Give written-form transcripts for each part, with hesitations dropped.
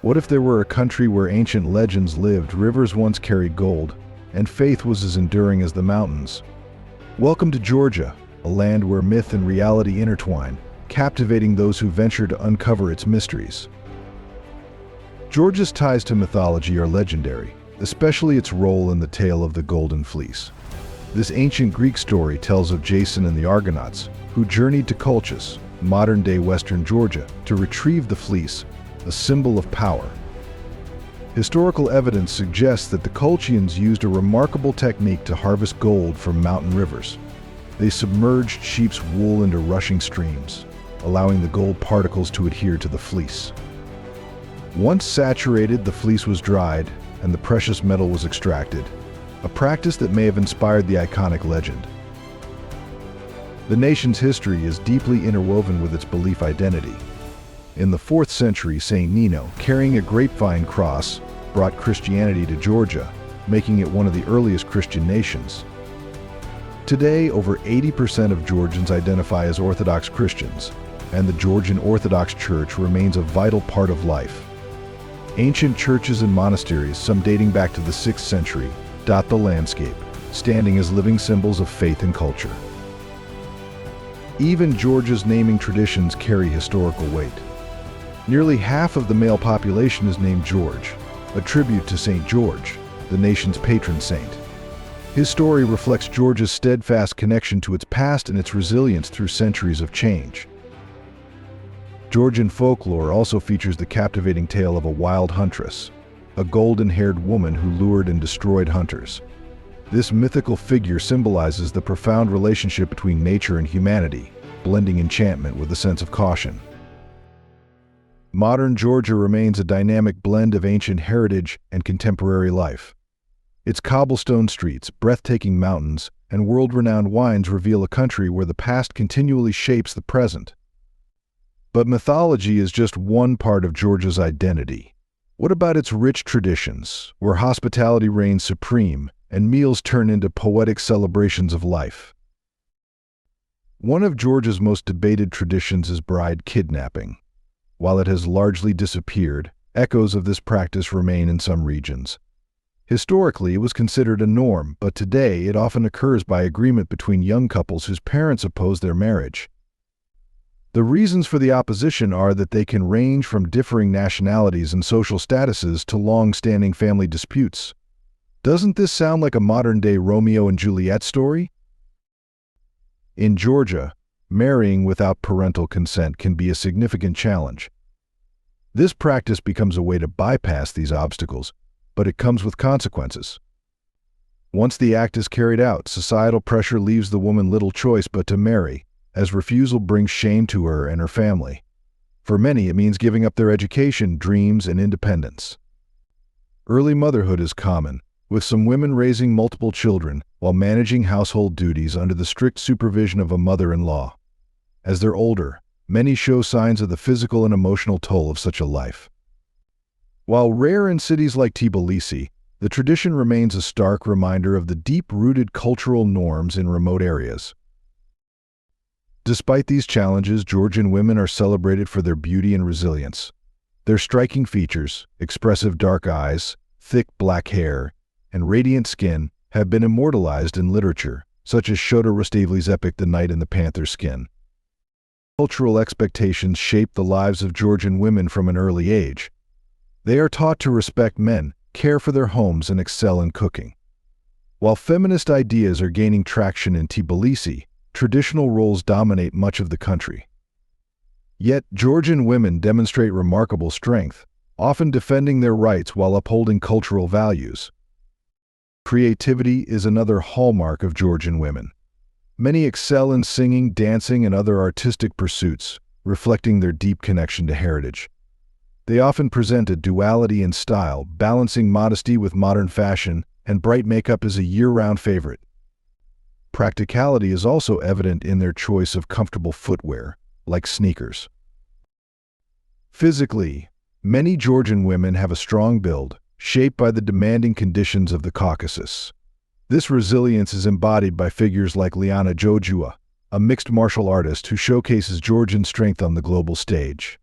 What if there were a country where ancient legends lived, rivers once carried gold, and faith was as enduring as the mountains? Welcome to Georgia, a land where myth and reality intertwine, captivating those who venture to uncover its mysteries. Georgia's ties to mythology are legendary, especially its role in the tale of the Golden Fleece. This ancient Greek story tells of Jason and the Argonauts, who journeyed to Caucasus, modern-day western Georgia, to retrieve the fleece, a symbol of power. Historical evidence suggests that the Colchians used a remarkable technique to harvest gold from mountain rivers. They submerged sheep's wool into rushing streams, allowing the gold particles to adhere to the fleece. Once saturated, the fleece was dried, and the precious metal was extracted, a practice that may have inspired the iconic legend. The nation's history is deeply interwoven with its belief identity. In the 4th century, Saint Nino, carrying a grapevine cross, brought Christianity to Georgia, making it one of the earliest Christian nations. Today, over 80% of Georgians identify as Orthodox Christians, and the Georgian Orthodox Church remains a vital part of life. Ancient churches and monasteries, some dating back to the 6th century, dot the landscape, standing as living symbols of faith and culture. Even Georgia's naming traditions carry historical weight. Nearly half of the male population is named George, a tribute to St. George, the nation's patron saint. His story reflects Georgia's steadfast connection to its past and its resilience through centuries of change. Georgian folklore also features the captivating tale of a wild huntress, a golden-haired woman who lured and destroyed hunters. This mythical figure symbolizes the profound relationship between nature and humanity, blending enchantment with a sense of caution. Modern Georgia remains a dynamic blend of ancient heritage and contemporary life. Its cobblestone streets, breathtaking mountains, and world-renowned wines reveal a country where the past continually shapes the present. But mythology is just one part of Georgia's identity. What about its rich traditions, where hospitality reigns supreme and meals turn into poetic celebrations of life? One of Georgia's most debated traditions is bride kidnapping. While it has largely disappeared, echoes of this practice remain in some regions. Historically, it was considered a norm, but today it often occurs by agreement between young couples whose parents oppose their marriage. The reasons for the opposition are that they can range from differing nationalities and social statuses to long-standing family disputes. Doesn't this sound like a modern-day Romeo and Juliet story? In Georgia, marrying without parental consent can be a significant challenge. This practice becomes a way to bypass these obstacles, but it comes with consequences. Once the act is carried out, societal pressure leaves the woman little choice but to marry, as refusal brings shame to her and her family. For many, it means giving up their education, dreams, and independence. Early motherhood is common, with some women raising multiple children while managing household duties under the strict supervision of a mother-in-law. As they're older, many show signs of the physical and emotional toll of such a life. While rare in cities like Tbilisi, the tradition remains a stark reminder of the deep-rooted cultural norms in remote areas. Despite these challenges, Georgian women are celebrated for their beauty and resilience. Their striking features, expressive dark eyes, thick black hair, and radiant skin have been immortalized in literature, such as Shota Rustaveli's epic The Knight in the Panther's Skin. Cultural expectations shape the lives of Georgian women from an early age. They are taught to respect men, care for their homes, and excel in cooking. While feminist ideas are gaining traction in Tbilisi, traditional roles dominate much of the country. Yet, Georgian women demonstrate remarkable strength, often defending their rights while upholding cultural values. Creativity is another hallmark of Georgian women. Many excel in singing, dancing, and other artistic pursuits, reflecting their deep connection to heritage. They often present a duality in style, balancing modesty with modern fashion, and bright makeup is a year-round favorite. Practicality is also evident in their choice of comfortable footwear, like sneakers. Physically, many Georgian women have a strong build, shaped by the demanding conditions of the Caucasus. This resilience is embodied by figures like Liana Jojua, a mixed martial artist who showcases Georgian strength on the global stage.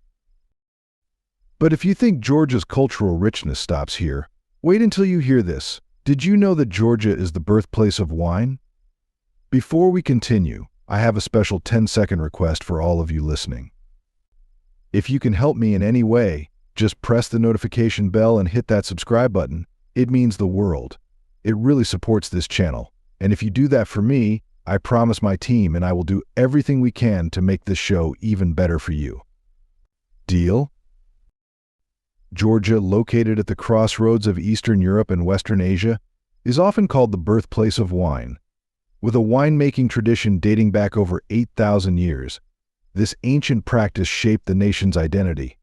But if you think Georgia's cultural richness stops here, wait until you hear this. Did you know that Georgia is the birthplace of wine? Before we continue, I have a special 10-second request for all of you listening. If you can help me in any way, just press the notification bell and hit that subscribe button. It means the world. It really supports this channel. And if you do that for me, I promise my team and I will do everything we can to make this show even better for you. Deal? Georgia, located at the crossroads of Eastern Europe and Western Asia, is often called the birthplace of wine. With a winemaking tradition dating back over 8,000 years, this ancient practice shaped the nation's identity.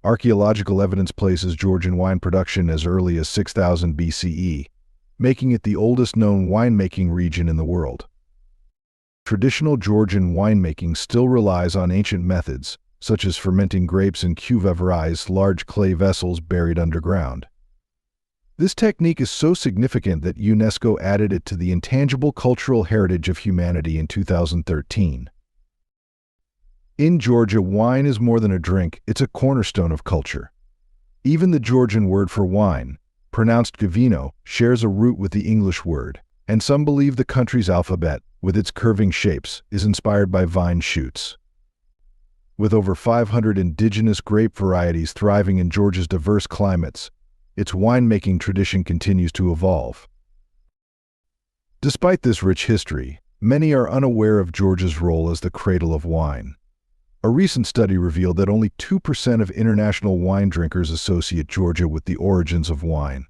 Archaeological evidence places Georgian wine production as early as 6000 BCE, making it the oldest known winemaking region in the world. Traditional Georgian winemaking still relies on ancient methods, such as fermenting grapes in cuveries, large clay vessels buried underground. This technique is so significant that UNESCO added it to the intangible cultural heritage of humanity in 2013. In Georgia, wine is more than a drink, it's a cornerstone of culture. Even the Georgian word for wine, pronounced gavino, shares a root with the English word, and some believe the country's alphabet, with its curving shapes, is inspired by vine shoots. With over 500 indigenous grape varieties thriving in Georgia's diverse climates, its winemaking tradition continues to evolve. Despite this rich history, many are unaware of Georgia's role as the cradle of wine. A recent study revealed that only 2% of international wine drinkers associate Georgia with the origins of wine.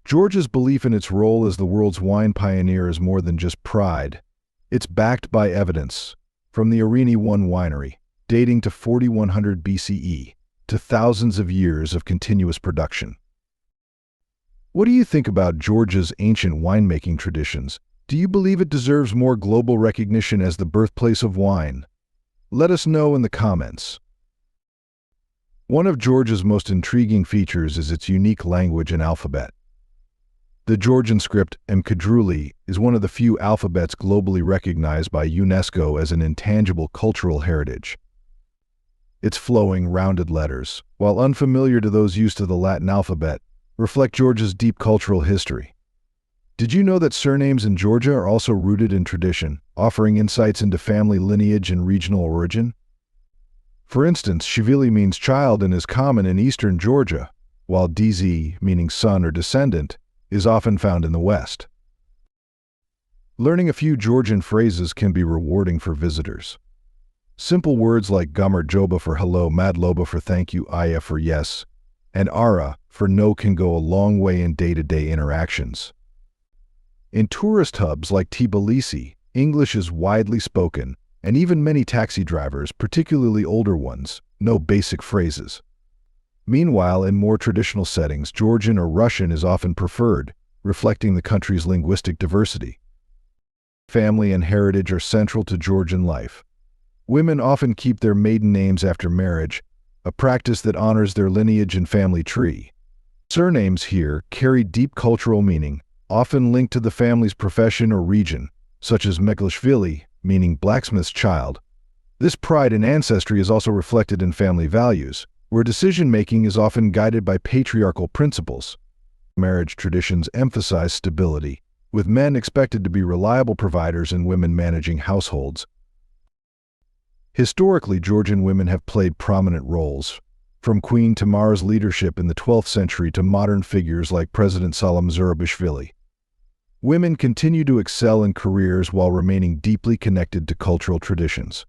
Georgia's belief in its role as the world's wine pioneer is more than just pride. It's backed by evidence, from the Arini I winery, dating to 4100 BCE, to thousands of years of continuous production. What do you think about Georgia's ancient winemaking traditions? Do you believe it deserves more global recognition as the birthplace of wine? Let us know in the comments. One of Georgia's most intriguing features is its unique language and alphabet. The Georgian script, Mkadruli, is one of the few alphabets globally recognized by UNESCO as an intangible cultural heritage. Its flowing, rounded letters, while unfamiliar to those used to the Latin alphabet, reflect Georgia's deep cultural history. Did you know that surnames in Georgia are also rooted in tradition, offering insights into family lineage and regional origin? For instance, Shivili means child and is common in eastern Georgia, while DZ, meaning son or descendant, is often found in the West. Learning a few Georgian phrases can be rewarding for visitors. Simple words like Gomer Joba for hello, Madloba for thank you, Aya for yes, and Ara for no can go a long way in day-to-day interactions. In tourist hubs like Tbilisi, English is widely spoken, and even many taxi drivers, particularly older ones, know basic phrases. Meanwhile, in more traditional settings, Georgian or Russian is often preferred, reflecting the country's linguistic diversity. Family and heritage are central to Georgian life. Women often keep their maiden names after marriage, a practice that honors their lineage and family tree. Surnames here carry deep cultural meaning, often linked to the family's profession or region, such as Meklishvili, meaning blacksmith's child. This pride in ancestry is also reflected in family values, where decision-making is often guided by patriarchal principles. Marriage traditions emphasize stability, with men expected to be reliable providers and women managing households. Historically, Georgian women have played prominent roles, from Queen Tamara's leadership in the 12th century to modern figures like President Salam Zurabishvili. Women continue to excel in careers while remaining deeply connected to cultural traditions.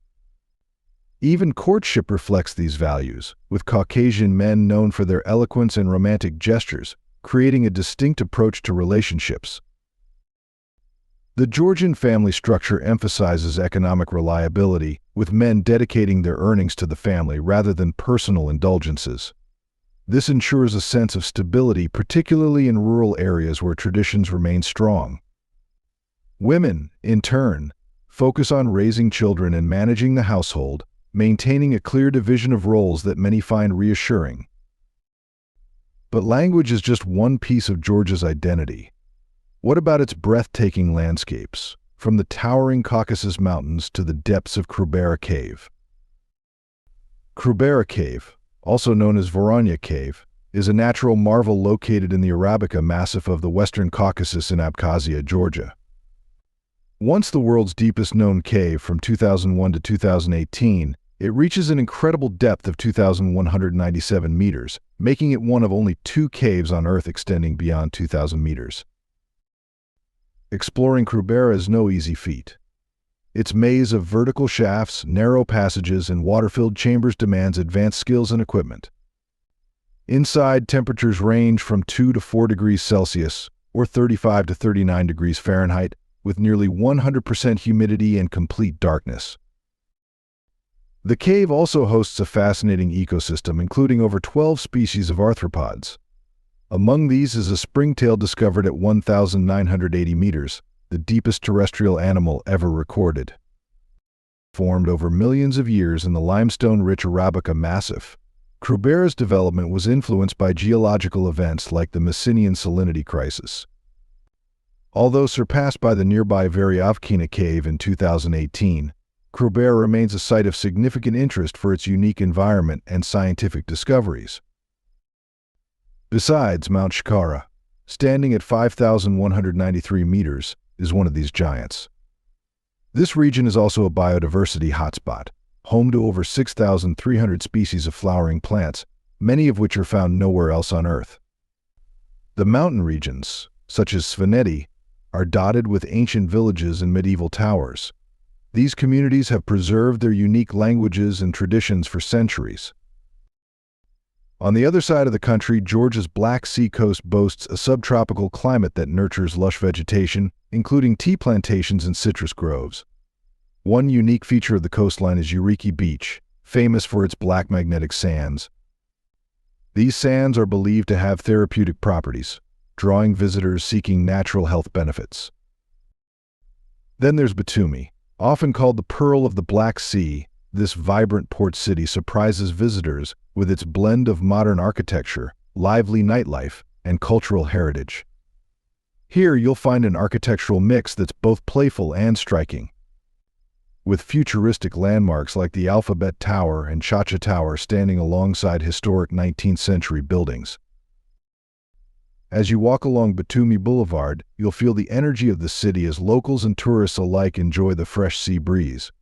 Even courtship reflects these values, with Caucasian men known for their eloquence and romantic gestures, creating a distinct approach to relationships. The Georgian family structure emphasizes economic reliability, with men dedicating their earnings to the family rather than personal indulgences. This ensures a sense of stability, particularly in rural areas where traditions remain strong. Women, in turn, focus on raising children and managing the household, maintaining a clear division of roles that many find reassuring. But language is just one piece of Georgia's identity. What about its breathtaking landscapes, from the towering Caucasus Mountains to the depths of Krubera Cave? Krubera Cave, also known as Voronezh Cave, is a natural marvel located in the Arabica Massif of the Western Caucasus in Abkhazia, Georgia. Once the world's deepest known cave from 2001 to 2018, it reaches an incredible depth of 2,197 meters, making it one of only 2 caves on Earth extending beyond 2,000 meters. Exploring Krubera is no easy feat. Its maze of vertical shafts, narrow passages, and water-filled chambers demands advanced skills and equipment. Inside, temperatures range from 2 to 4 degrees Celsius, or 35 to 39 degrees Fahrenheit, with nearly 100% humidity and complete darkness. The cave also hosts a fascinating ecosystem, including over 12 species of arthropods. Among these is a springtail discovered at 1,980 meters, the deepest terrestrial animal ever recorded. Formed over millions of years in the limestone-rich Arabica Massif, Krubera's development was influenced by geological events like the Messinian salinity crisis. Although surpassed by the nearby Veryovkina cave in 2018, Krubera remains a site of significant interest for its unique environment and scientific discoveries. Besides, Mount Shkara, standing at 5,193 meters, is one of these giants. This region is also a biodiversity hotspot, home to over 6,300 species of flowering plants, many of which are found nowhere else on Earth. The mountain regions, such as Svaneti, are dotted with ancient villages and medieval towers. These communities have preserved their unique languages and traditions for centuries. On the other side of the country, Georgia's Black Sea coast boasts a subtropical climate that nurtures lush vegetation, including tea plantations and citrus groves. One unique feature of the coastline is Eureki Beach, famous for its black magnetic sands. These sands are believed to have therapeutic properties, drawing visitors seeking natural health benefits. Then there's Batumi, often called the Pearl of the Black Sea. This vibrant port city surprises visitors with its blend of modern architecture, lively nightlife, and cultural heritage. Here you'll find an architectural mix that's both playful and striking. With futuristic landmarks like the Alphabet Tower and Chacha Tower standing alongside historic 19th century buildings. As you walk along Batumi Boulevard, you'll feel the energy of the city as locals and tourists alike enjoy the fresh sea breeze.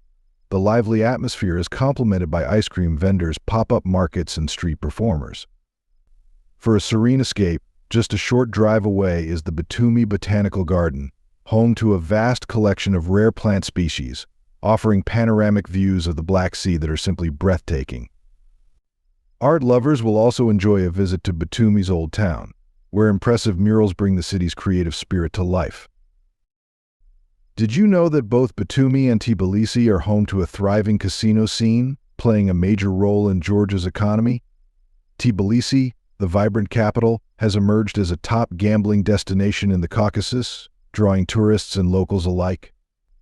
The lively atmosphere is complemented by ice cream vendors, pop-up markets, and street performers. For a serene escape, just a short drive away is the Batumi Botanical Garden, home to a vast collection of rare plant species, offering panoramic views of the Black Sea that are simply breathtaking. Art lovers will also enjoy a visit to Batumi's Old Town, where impressive murals bring the city's creative spirit to life. Did you know that both Batumi and Tbilisi are home to a thriving casino scene, playing a major role in Georgia's economy? Tbilisi, the vibrant capital, has emerged as a top gambling destination in the Caucasus, drawing tourists and locals alike.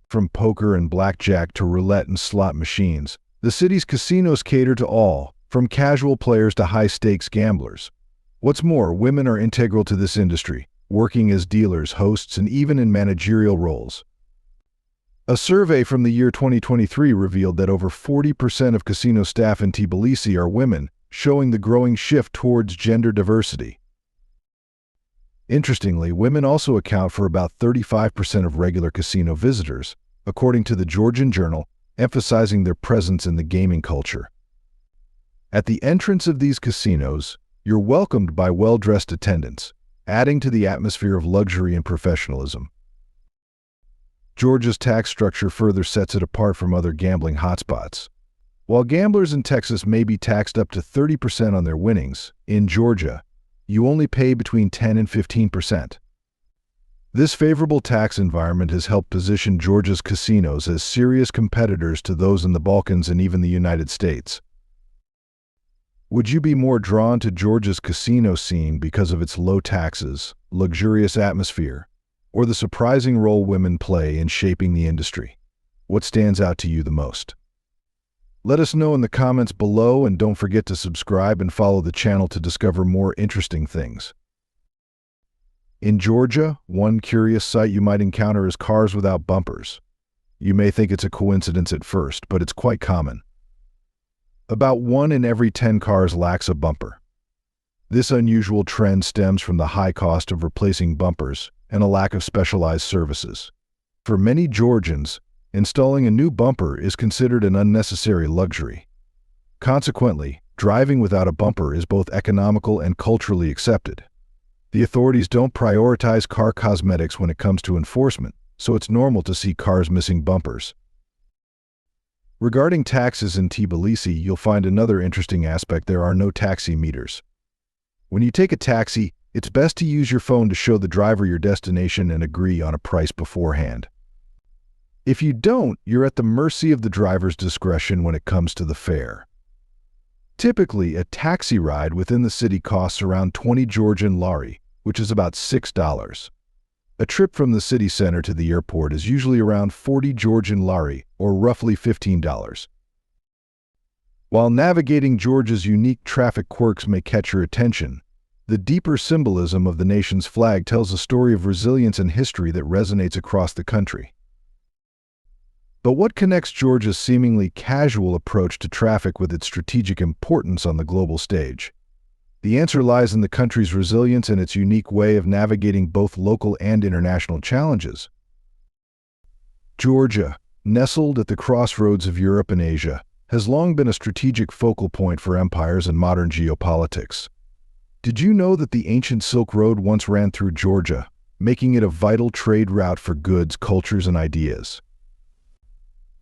From poker and blackjack to roulette and slot machines, the city's casinos cater to all, from casual players to high-stakes gamblers. What's more, women are integral to this industry, working as dealers, hosts, and even in managerial roles. A survey from the year 2023 revealed that over 40% of casino staff in Tbilisi are women, showing the growing shift towards gender diversity. Interestingly, women also account for about 35% of regular casino visitors, according to the Georgian Journal, emphasizing their presence in the gaming culture. At the entrance of these casinos, you're welcomed by well-dressed attendants, adding to the atmosphere of luxury and professionalism. Georgia's tax structure further sets it apart from other gambling hotspots. While gamblers in Texas may be taxed up to 30% on their winnings, in Georgia, you only pay between 10 and 15%. This favorable tax environment has helped position Georgia's casinos as serious competitors to those in the Balkans and even the United States. Would you be more drawn to Georgia's casino scene because of its low taxes, luxurious atmosphere, or the surprising role women play in shaping the industry? What stands out to you the most? Let us know in the comments below, and don't forget to subscribe and follow the channel to discover more interesting things. In Georgia, one curious sight you might encounter is cars without bumpers. You may think it's a coincidence at first, but it's quite common. About 1 in every 10 cars lacks a bumper. This unusual trend stems from the high cost of replacing bumpers and a lack of specialized services. For many Georgians, installing a new bumper is considered an unnecessary luxury. Consequently, driving without a bumper is both economical and culturally accepted. The authorities don't prioritize car cosmetics when it comes to enforcement, so it's normal to see cars missing bumpers. Regarding taxes in Tbilisi, you'll find another interesting aspect: there are no taxi meters. When you take a taxi, it's best to use your phone to show the driver your destination and agree on a price beforehand. If you don't, you're at the mercy of the driver's discretion when it comes to the fare. Typically, a taxi ride within the city costs around 20 Georgian lari, which is about $6. A trip from the city center to the airport is usually around 40 Georgian lari, or roughly $15. While navigating Georgia's unique traffic quirks may catch your attention, the deeper symbolism of the nation's flag tells a story of resilience and history that resonates across the country. But what connects Georgia's seemingly casual approach to traffic with its strategic importance on the global stage? The answer lies in the country's resilience and its unique way of navigating both local and international challenges. Georgia, nestled at the crossroads of Europe and Asia, has long been a strategic focal point for empires and modern geopolitics. Did you know that the ancient Silk Road once ran through Georgia, making it a vital trade route for goods, cultures, and ideas?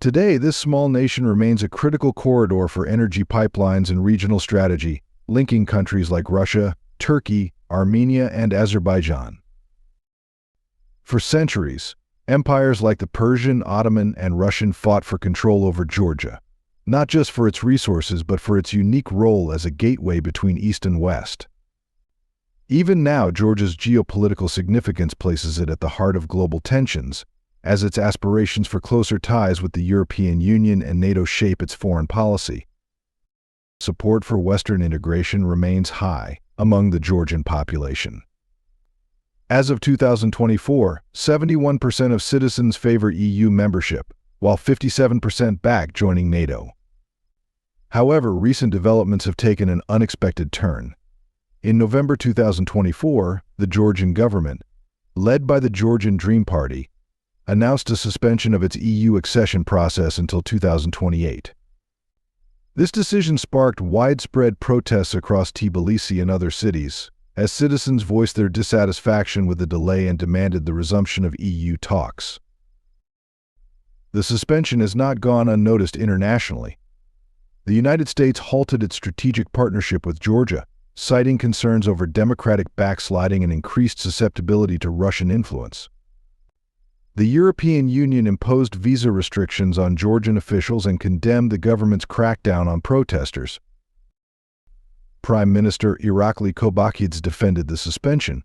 Today, this small nation remains a critical corridor for energy pipelines and regional strategy, linking countries like Russia, Turkey, Armenia, and Azerbaijan. For centuries, empires like the Persian, Ottoman, and Russian fought for control over Georgia, not just for its resources but for its unique role as a gateway between East and West. Even now, Georgia's geopolitical significance places it at the heart of global tensions, as its aspirations for closer ties with the European Union and NATO shape its foreign policy. Support for Western integration remains high among the Georgian population. As of 2024, 71% of citizens favor EU membership, while 57% back joining NATO. However, recent developments have taken an unexpected turn. In November 2024, the Georgian government, led by the Georgian Dream Party, announced a suspension of its EU accession process until 2028. This decision sparked widespread protests across Tbilisi and other cities, as citizens voiced their dissatisfaction with the delay and demanded the resumption of EU talks. The suspension has not gone unnoticed internationally. The United States halted its strategic partnership with Georgia, citing concerns over democratic backsliding and increased susceptibility to Russian influence. The European Union imposed visa restrictions on Georgian officials and condemned the government's crackdown on protesters. Prime Minister Irakli Kobakidze defended the suspension,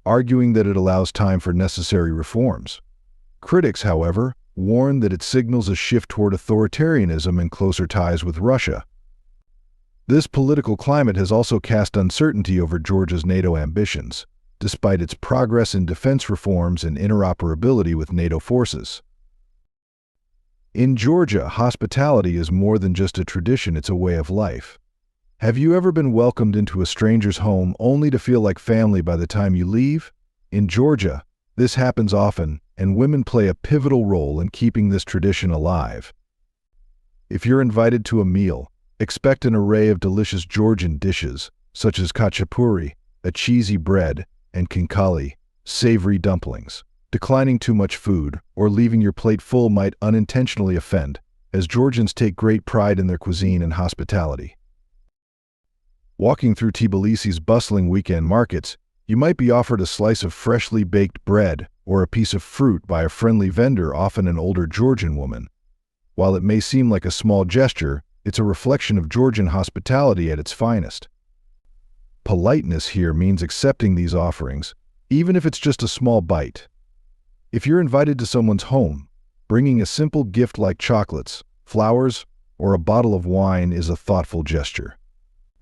arguing that it allows time for necessary reforms. Critics, however, warn that it signals a shift toward authoritarianism and closer ties with Russia. This political climate has also cast uncertainty over Georgia's NATO ambitions, despite its progress in defense reforms and interoperability with NATO forces. In Georgia, hospitality is more than just a tradition, it's a way of life. Have you ever been welcomed into a stranger's home only to feel like family by the time you leave? In Georgia, this happens often, and women play a pivotal role in keeping this tradition alive. If you're invited to a meal, expect an array of delicious Georgian dishes, such as khachapuri, a cheesy bread, and khinkali, savory dumplings. Declining too much food or leaving your plate full might unintentionally offend, as Georgians take great pride in their cuisine and hospitality. Walking through Tbilisi's bustling weekend markets, you might be offered a slice of freshly baked bread or a piece of fruit by a friendly vendor, often an older Georgian woman. While it may seem like a small gesture, it's a reflection of Georgian hospitality at its finest. Politeness here means accepting these offerings, even if it's just a small bite. If you're invited to someone's home, bringing a simple gift like chocolates, flowers, or a bottle of wine is a thoughtful gesture.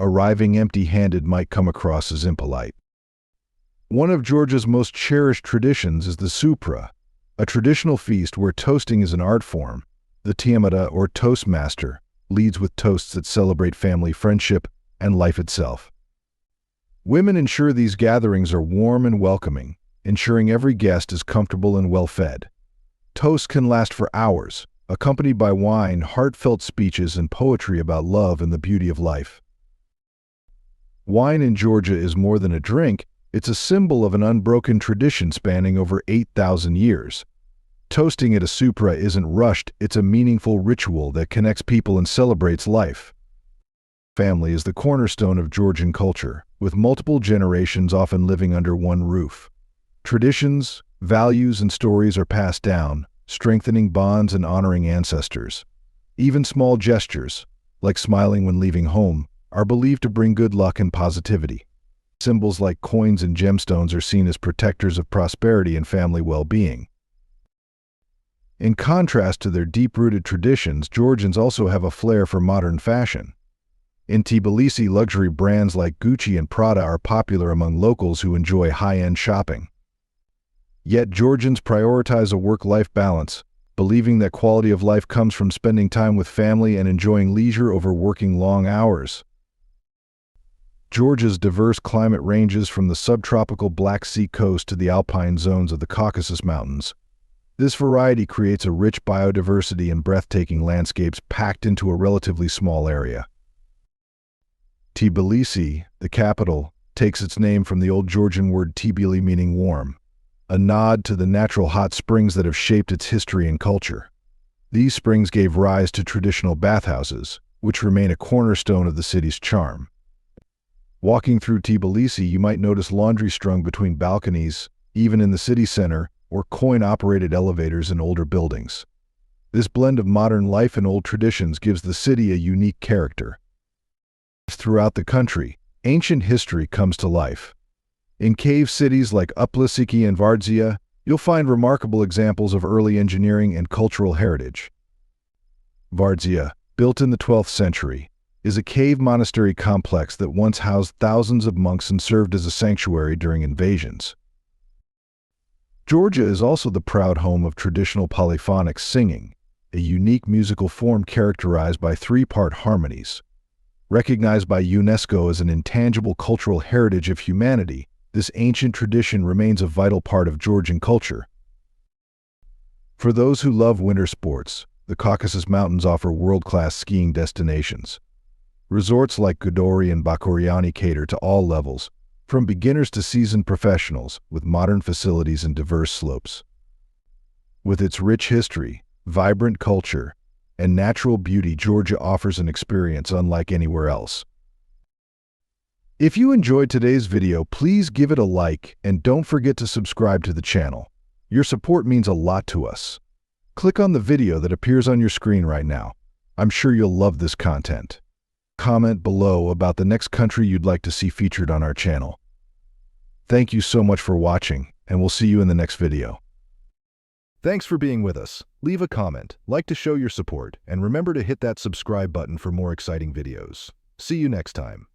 Arriving empty-handed might come across as impolite. One of Georgia's most cherished traditions is the supra, a traditional feast where toasting is an art form. The tiamata, or toastmaster, leads with toasts that celebrate family friendship and life itself. Women ensure these gatherings are warm and welcoming, ensuring every guest is comfortable and well-fed. Toasts can last for hours, accompanied by wine, heartfelt speeches, and poetry about love and the beauty of life. Wine in Georgia is more than a drink, it's a symbol of an unbroken tradition spanning over 8,000 years. Toasting at a supra isn't rushed, it's a meaningful ritual that connects people and celebrates life. Family is the cornerstone of Georgian culture, with multiple generations often living under one roof. Traditions, values, and stories are passed down, strengthening bonds and honoring ancestors. Even small gestures, like smiling when leaving home, are believed to bring good luck and positivity. Symbols like coins and gemstones are seen as protectors of prosperity and family well-being. In contrast to their deep-rooted traditions, Georgians also have a flair for modern fashion. In Tbilisi, luxury brands like Gucci and Prada are popular among locals who enjoy high-end shopping. Yet Georgians prioritize a work-life balance, believing that quality of life comes from spending time with family and enjoying leisure over working long hours. Georgia's diverse climate ranges from the subtropical Black Sea coast to the alpine zones of the Caucasus Mountains. This variety creates a rich biodiversity and breathtaking landscapes packed into a relatively small area. Tbilisi, the capital, takes its name from the old Georgian word tibili, meaning warm, a nod to the natural hot springs that have shaped its history and culture. These springs gave rise to traditional bathhouses, which remain a cornerstone of the city's charm. Walking through Tbilisi, you might notice laundry strung between balconies, even in the city center, or coin-operated elevators in older buildings. This blend of modern life and old traditions gives the city a unique character. Throughout the country, ancient history comes to life. In cave cities like Uplisiki and Vardzia, you'll find remarkable examples of early engineering and cultural heritage. Vardzia, built in the 12th century, is a cave monastery complex that once housed thousands of monks and served as a sanctuary during invasions. Georgia is also the proud home of traditional polyphonic singing, a unique musical form characterized by three-part harmonies. Recognized by UNESCO as an intangible cultural heritage of humanity, this ancient tradition remains a vital part of Georgian culture. For those who love winter sports, the Caucasus Mountains offer world-class skiing destinations. Resorts like Gudori and Bakuriani cater to all levels, from beginners to seasoned professionals, with modern facilities and diverse slopes. With its rich history, vibrant culture, and natural beauty, Georgia offers an experience unlike anywhere else. If you enjoyed today's video, please give it a like and don't forget to subscribe to the channel. Your support means a lot to us. Click on the video that appears on your screen right now. I'm sure you'll love this content. Comment below about the next country you'd like to see featured on our channel. Thank you so much for watching, and we'll see you in the next video. Thanks for being with us. Leave a comment, like to show your support, and remember to hit that subscribe button for more exciting videos. See you next time.